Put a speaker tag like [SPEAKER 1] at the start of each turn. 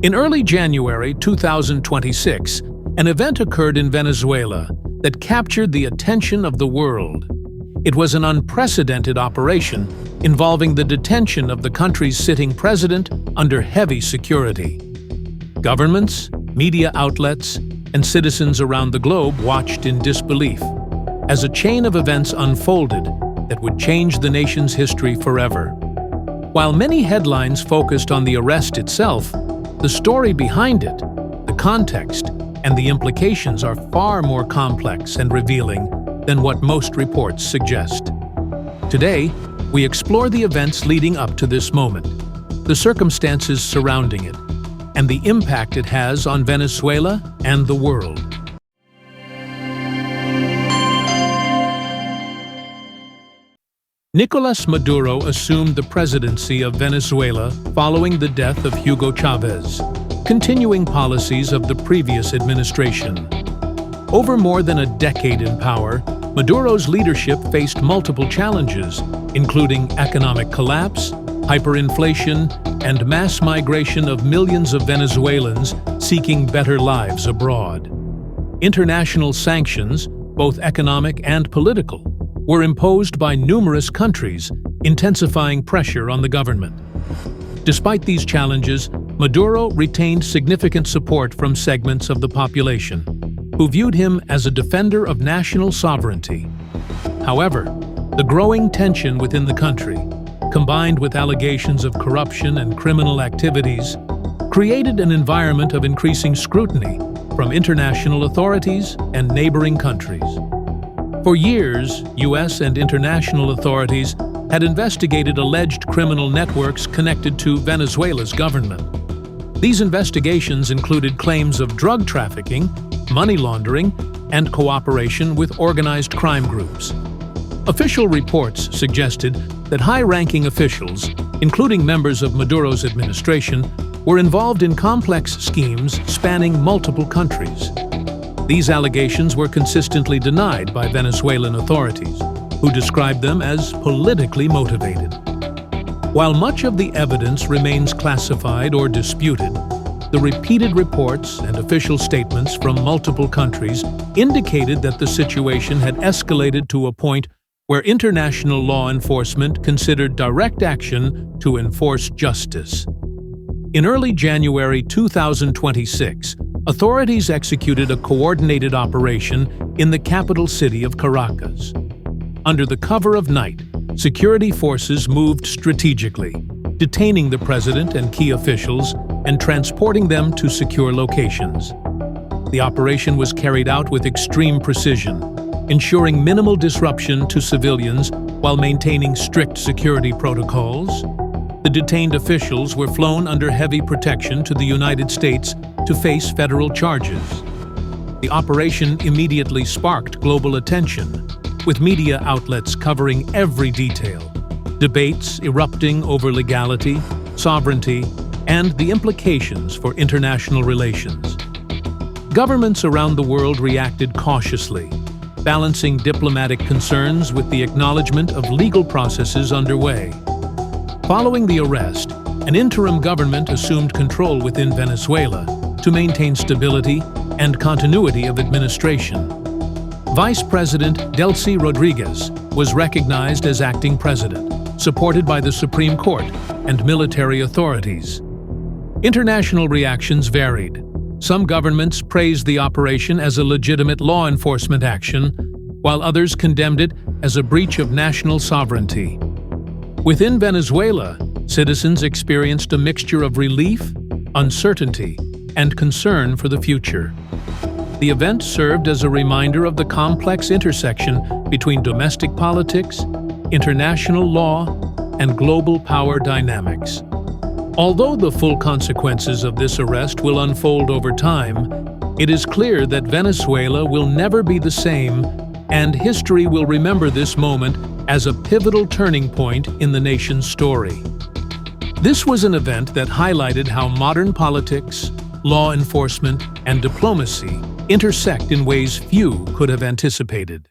[SPEAKER 1] In early January 2026, an event occurred in Venezuela that captured the attention of the world. It was an unprecedented operation involving the detention of the country's sitting president under heavy security. Governments, media outlets, and citizens around the globe watched in disbelief as a chain of events unfolded that would change the nation's history forever. While many headlines focused on the arrest itself, the story behind it, the context, and the implications are far more complex and revealing than what most reports suggest. Today, we explore the events leading up to this moment, the circumstances surrounding it, and the impact it has on Venezuela and the world. Nicolas Maduro assumed the presidency of Venezuela following the death of Hugo Chavez, continuing policies of the previous administration. Over more than a decade in power, Maduro's leadership faced multiple challenges, including economic collapse, hyperinflation, and mass migration of millions of Venezuelans seeking better lives abroad. International sanctions, both economic and political, were imposed by numerous countries, intensifying pressure on the government. Despite these challenges, Maduro retained significant support from segments of the population, who viewed him as a defender of national sovereignty. However, the growing tension within the country, combined with allegations of corruption and criminal activities, created an environment of increasing scrutiny from international authorities and neighboring countries. For years, U.S. and international authorities had investigated alleged criminal networks connected to Venezuela's government. These investigations included claims of drug trafficking, money laundering, and cooperation with organized crime groups. Official reports suggested that high-ranking officials, including members of Maduro's administration, were involved in complex schemes spanning multiple countries. These allegations were consistently denied by Venezuelan authorities, who described them as politically motivated. While much of the evidence remains classified or disputed, the repeated reports and official statements from multiple countries indicated that the situation had escalated to a point where international law enforcement considered direct action to enforce justice. In early January 2026, authorities executed a coordinated operation in the capital city of Caracas. Under the cover of night, security forces moved strategically, detaining the president and key officials and transporting them to secure locations. The operation was carried out with extreme precision, ensuring minimal disruption to civilians while maintaining strict security protocols. The detained officials were flown under heavy protection to the United States to face federal charges. The operation immediately sparked global attention, with media outlets covering every detail, debates erupting over legality, sovereignty, and the implications for international relations. Governments around the world reacted cautiously, balancing diplomatic concerns with the acknowledgement of legal processes underway. Following the arrest, an interim government assumed control within Venezuela to maintain stability and continuity of administration. Vice President Delcy Rodriguez was recognized as acting president, supported by the Supreme Court and military authorities. International reactions varied. Some governments praised the operation as a legitimate law enforcement action, while others condemned it as a breach of national sovereignty. Within Venezuela, citizens experienced a mixture of relief, uncertainty, and concern for the future. The event served as a reminder of the complex intersection between domestic politics, international law, and global power dynamics. Although the full consequences of this arrest will unfold over time, it is clear that Venezuela will never be the same, and history will remember this moment as a pivotal turning point in the nation's story. This was an event that highlighted how modern politics, law enforcement, and diplomacy intersect in ways few could have anticipated.